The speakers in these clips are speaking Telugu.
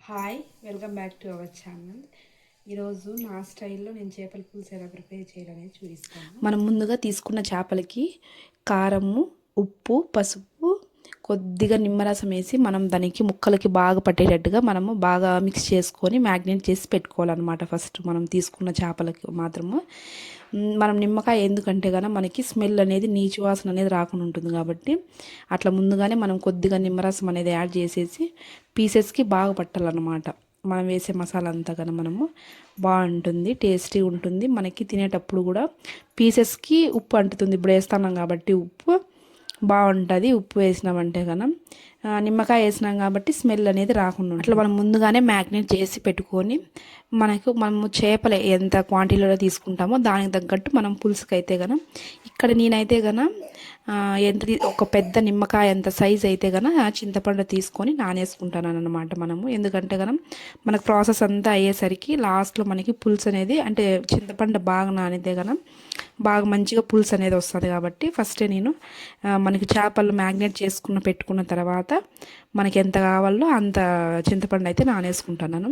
Hi welcome back to our channel. ఈరోజు నా స్టైల్లో నేను చేపల పులుసు ఎలా ప్రిపేర్ చేయాలనేది చూపిస్తాను. మనం ముందుగా తీసుకున్న చేపలకి కారము, ఉప్పు, పసుపు, కొద్దిగా నిమ్మరసం వేసి మనం దానికి ముక్కలకి బాగా పట్టేటట్టుగా మనము బాగా మిక్స్ చేసుకొని మ్యాగ్నేట్ చేసి పెట్టుకోవాలన్నమాట. ఫస్ట్ మనం తీసుకున్న చేపలకి మాత్రము మనం నిమ్మకాయ ఎందుకంటే కనుక మనకి స్మెల్ అనేది నీచు వాసన అనేది రాకుండా ఉంటుంది కాబట్టి అట్లా ముందుగానే మనం కొద్దిగా నిమ్మరసం అనేది యాడ్ చేసేసి పీసెస్కి బాగా పట్టాలన్నమాట. మనం వేసే మసాలా అంతా కనుక మనము బాగుంటుంది, టేస్టీ ఉంటుంది. మనకి తినేటప్పుడు కూడా పీసెస్కి ఉప్పు అంటుతుంది. ఇప్పుడు వేస్తున్నాం కాబట్టి ఉప్పు బాగుంటుంది. ఉప్పు వేసినామంటే కనుక నిమ్మకాయ వేసినాం కాబట్టి స్మెల్ అనేది రాకుండా అట్లా మనం ముందుగానే మ్యాగ్నేట్ చేసి పెట్టుకొని మనము చేపలు ఎంత క్వాంటిటీలో తీసుకుంటామో దానికి తగ్గట్టు మనం పులుసుకి అయితే కనుక ఇక్కడ నేనైతే కనుక ఒక పెద్ద నిమ్మకాయ అంత సైజ్ అయితే కనుక చింతపండు తీసుకొని నానేసుకుంటాను అనమాట. మనము ఎందుకంటే కనుక మనకు ప్రాసెస్ అంతా అయ్యేసరికి లాస్ట్లో మనకి పులుసు అనేది అంటే చింతపండు బాగా నానితే కనుక బాగా మంచిగా పులుసు అనేది వస్తుంది. కాబట్టి ఫస్టే నేను మనకి చేపలు మ్యాగ్నేట్ చేసుకున్న పెట్టుకున్న తర్వాత మనకి ఎంత కావాలో అంత చింతపండు అయితే నానేసుకుంటున్నాను.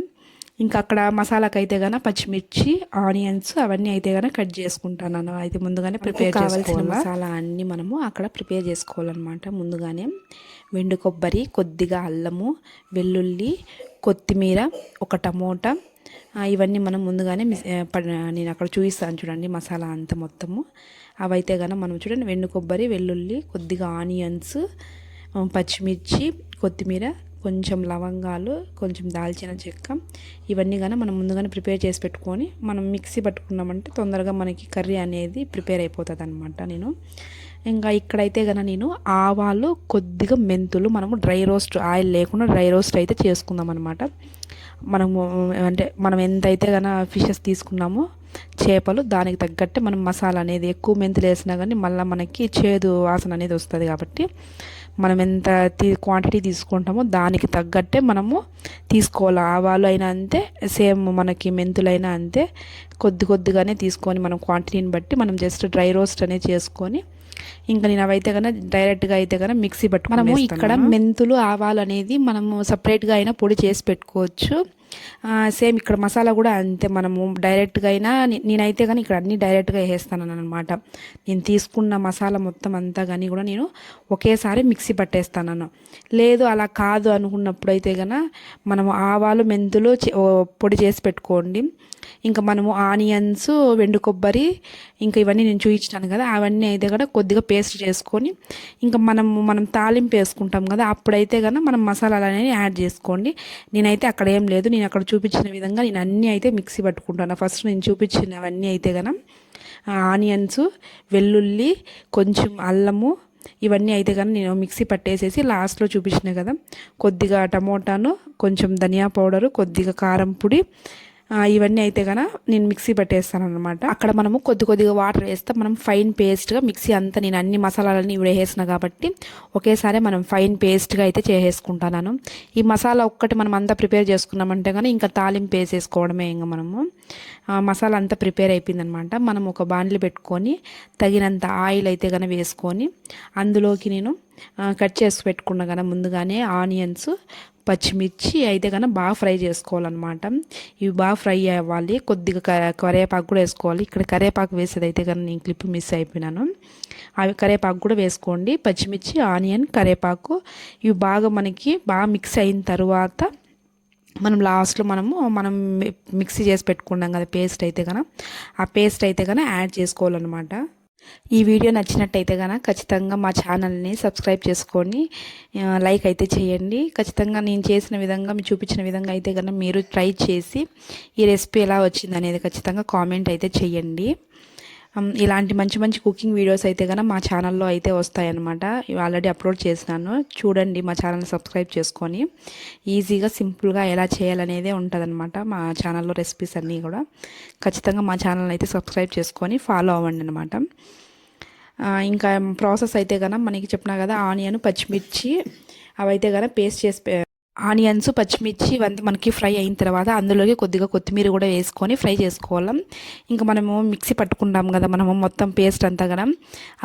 ఇంకా అక్కడ మసాలాకి అయితే కనుక పచ్చిమిర్చి, ఆనియన్స్ అవన్నీ అయితే కనుక కట్ చేసుకుంటున్నాను. అయితే ముందుగానే ప్రిపేర్ కావాల్సిన మసాలా అన్నీ మనము అక్కడ ప్రిపేర్ చేసుకోవాలన్నమాట. ముందుగానే వెండు కొబ్బరి, కొద్దిగా అల్లము, వెల్లుల్లి, కొత్తిమీర, ఒక టమోటా, ఇవన్నీ మనం ముందుగానే నేను అక్కడ చూపిస్తాను చూడండి మసాలా అంతా మొత్తము. అవైతే కనుక మనం చూడండి వెండు కొబ్బరి, వెల్లుల్లి, కొద్దిగా ఆనియన్స్, పచ్చిమిర్చి, కొత్తిమీర, కొంచెం లవంగాలు, కొంచెం దాల్చిన చెక్క, ఇవన్నీ కానీ మనం ముందుగానే ప్రిపేర్ చేసి పెట్టుకొని మనం మిక్సీ పట్టుకున్నామంటే తొందరగా మనకి కర్రీ అనేది ప్రిపేర్ అయిపోతుంది అనమాట. నేను ఇంకా ఇక్కడైతే కనుక నేను ఆవాలు, కొద్దిగా మెంతులు, మనము డ్రై రోస్ట్ ఆయిల్ లేకుండా డ్రై రోస్ట్ అయితే చేసుకుందాం అనమాట. మనము అంటే మనం ఎంతైతే కనుక ఫిషెస్ తీసుకున్నామో చేపలు దానికి తగ్గట్టే మనం మసాలా అనేది ఎక్కువ మెంతులు వేసినా కానీ మళ్ళీ మనకి చేదు వాసన అనేది వస్తుంది. కాబట్టి మనం ఎంత క్వాంటిటీ తీసుకుంటామో దానికి తగ్గట్టే మనము తీసుకోవాలి. ఆవాలు అయినా అంతే, సేమ్ మనకి మెంతులైనా అంతే, కొద్దిగానే తీసుకొని మనం క్వాంటిటీని బట్టి మనం జస్ట్ డ్రై రోస్ట్ అనేది చేసుకొని ఇంకా నేను అవైతే కనుక డైరెక్ట్గా అయితే కనుక మిక్సీ మనము ఇక్కడ మెంతులు, ఆవాలు అనేది మనము సపరేట్గా అయినా పొడి చేసి పెట్టుకోవచ్చు. సేమ్ ఇక్కడ మసాలా కూడా అంతే. మనము డైరెక్ట్గా అయినా నేనైతే కానీ ఇక్కడ అన్నీ డైరెక్ట్గా వేసేస్తాను అనమాట. నేను తీసుకున్న మసాలా మొత్తం అంతా కానీ కూడా నేను ఒకేసారి మిక్సీ పట్టేస్తాను. లేదు అలా కాదు అనుకున్నప్పుడు అయితే కనుక మనము ఆవాలు, మెంతులు పొడి చేసి పెట్టుకోండి. ఇంకా మనము ఆనియన్స్, వెండు కొబ్బరి, ఇంకా ఇవన్నీ నేను చూపించాను కదా, అవన్నీ అయితే కూడా కొద్దిగా పేస్ట్ చేసుకొని ఇంకా మనం తాలింపు వేసుకుంటాం కదా, అప్పుడైతే కనుక మనం మసాలాలు అనేవి యాడ్ చేసుకోండి. నేనైతే అక్కడ ఏం లేదు, నేను అక్కడ చూపించిన విధంగా నేను అన్నీ అయితే మిక్సీ పట్టుకుంటాను. ఫస్ట్ నేను చూపించినవన్నీ అయితే కనుక ఆనియన్స్, వెల్లుల్లి, కొంచెం అల్లము, ఇవన్నీ అయితే కానీ నేను మిక్సీ పట్టేసేసి లాస్ట్లో చూపించిన కదా కొద్దిగా టమోటాను, కొంచెం ధనియా పౌడరు, కొద్దిగా కారం పొడి, ఇవన్నీ అయితే కనుక నేను మిక్సీ పట్టేస్తాను అనమాట. అక్కడ మనము కొద్దిగా వాటర్ వేస్తే మనం ఫైన్ పేస్ట్గా మిక్సీ అంతా నేను అన్ని మసాలాలన్నీ ఇవి వేసేసిన కాబట్టి ఒకేసారి మనం ఫైన్ పేస్ట్గా అయితే చేసేసుకుంటాను. ఈ మసాలా ఒక్కటి మనం అంతా ప్రిపేర్ చేసుకున్నామంటే కానీ ఇంకా తాలింపు వేసేసుకోవడమే. ఇంకా మనము మసాలా అంతా ప్రిపేర్ అయిపోయిందనమాట. మనం ఒక బాండ్లు పెట్టుకొని తగినంత ఆయిల్ అయితే కనుక వేసుకొని అందులోకి నేను కట్ చేసి పెట్టుకున్నా కనుక ముందుగానే ఆనియన్స్, పచ్చిమిర్చి అయితే కనుక బాగా ఫ్రై చేసుకోవాలన్నమాట. ఇవి బాగా ఫ్రై అవ్వాలి. కొద్దిగా కరివేపాకు కూడా వేసుకోవాలి. ఇక్కడ కరివేపాకు వేసేది అయితే కనుక నేను క్లిప్ మిస్ అయిపోయినాను. అవి కరివేపాకు కూడా వేసుకోండి. పచ్చిమిర్చి, ఆనియన్, కరివేపాకు ఇవి బాగా మనకి బాగా మిక్స్ అయిన తర్వాత మనం లాస్ట్లో మనం మిక్సీ చేసి పెట్టుకున్నాం కదా పేస్ట్ అయితే కనుక ఆ పేస్ట్ అయితే కనుక యాడ్ చేసుకోవాలన్నమాట. ఈ వీడియో నచ్చినట్టయితే కనుక ఖచ్చితంగా మా ఛానల్ని సబ్స్క్రైబ్ చేసుకొని లైక్ అయితే చేయండి. ఖచ్చితంగా నేను చేసిన విధంగా మీరు చూపించిన విధంగా అయితే కనుక మీరు ట్రై చేసి ఈ రెసిపీ ఎలా వచ్చింది అనేది ఖచ్చితంగా కామెంట్ అయితే చేయండి. ఇలాంటి మంచి కుకింగ్ వీడియోస్ అయితే కనుక మా ఛానల్లో అయితే వస్తాయన్నమాట. ఇవి ఆల్రెడీ అప్లోడ్ చేసినాను, చూడండి. మా ఛానల్ సబ్స్క్రైబ్ చేసుకొని ఈజీగా సింపుల్గా ఎలా చేయాలనేదే ఉంటుందన్నమాట. మా ఛానల్లో రెసిపీస్ అన్నీ కూడా ఖచ్చితంగా మా ఛానల్ అయితే సబ్స్క్రైబ్ చేసుకొని ఫాలో అవ్వండి అనమాట. ఇంకా ప్రాసెస్ అయితే కనుక మనకి చెప్పినా కదా ఆనియన్, పచ్చిమిర్చి అవైతే కనుక పేస్ట్ చేసి ఆనియన్స్, పచ్చిమిర్చి ఇవంతా మనకి ఫ్రై అయిన తర్వాత అందులోకి కొద్దిగా కొత్తిమీర కూడా వేసుకొని ఫ్రై చేసుకోవాలి. ఇంకా మనము మిక్సీ పట్టుకుంటాం కదా మనము మొత్తం పేస్ట్ అంతా కదా,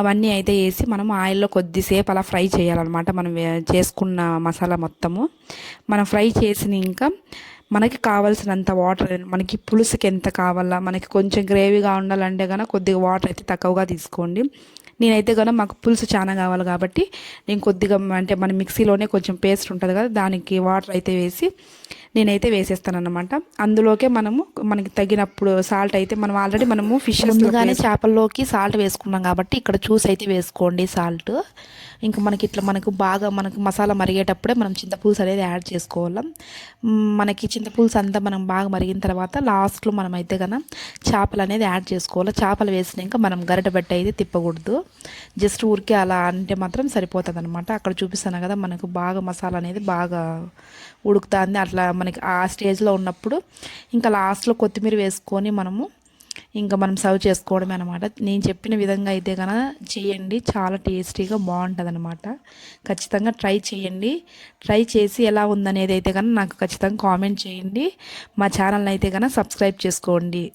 అవన్నీ అయితే వేసి మనం ఆయిల్లో కొద్దిసేపు అలా ఫ్రై చేయాలన్నమాట. మనం చేసుకున్న మసాలా మొత్తము మనం ఫ్రై చేసిన ఇంకా మనకి కావాల్సినంత వాటర్, మనకి పులుసుకి ఎంత కావాలా, మనకి కొంచెం గ్రేవీగా ఉండాలంటే కనుక కొద్దిగా వాటర్ అయితే తక్కువగా తీసుకోండి. నేనైతే కనుక మాకు పులుసు చాలా కావాలి కాబట్టి నేను కొద్దిగా అంటే మన మిక్సీలోనే కొంచెం పేస్ట్ ఉంటుంది కదా, దానికి వాటర్ అయితే వేసి నేనైతే వేసేస్తాను అనమాట. అందులోకే మనకి తగినప్పుడు సాల్ట్ అయితే మనం ఆల్రెడీ మనము ఫిష్ ముందుగానే చేపల్లోకి సాల్ట్ వేసుకున్నాం కాబట్టి ఇక్కడ చూసి అయితే వేసుకోండి సాల్ట్. ఇంకా మనకు బాగా మనకు మసాలా మరిగేటప్పుడే మనం చింతపులుసు అనేది యాడ్ చేసుకోవాలి. మనకి చింతపులుసు అంతా మనం బాగా మరిగిన తర్వాత లాస్ట్లో మనం అయితే కనుక చేపలు అనేది యాడ్ చేసుకోవాలి. చేపలు వేసినాక మనం గరిటె పెట్టి అయితే తిప్పకూడదు, జస్ట్ ఊరికే అలా అంటే మాత్రం సరిపోతుంది అనమాట. అక్కడ చూపిస్తాను కదా మనకు బాగా మసాలా అనేది బాగా ఉడుకుతుంది. అట్లా మనకి ఆ స్టేజ్లో ఉన్నప్పుడు ఇంకా లాస్ట్లో కొత్తిమీర వేసుకొని ఇంకా మనం సర్వ్ చేసుకోవడమే అనమాట. నేను చెప్పిన విధంగా అయితే కనుక చేయండి, చాలా టేస్టీగా బాగుంటుంది అనమాట. ఖచ్చితంగా ట్రై చేయండి. ట్రై చేసి ఎలా ఉందనేది అయితే కనుక నాకు ఖచ్చితంగా కామెంట్ చేయండి. మా ఛానల్ని అయితే కనుక సబ్స్క్రైబ్ చేసుకోండి.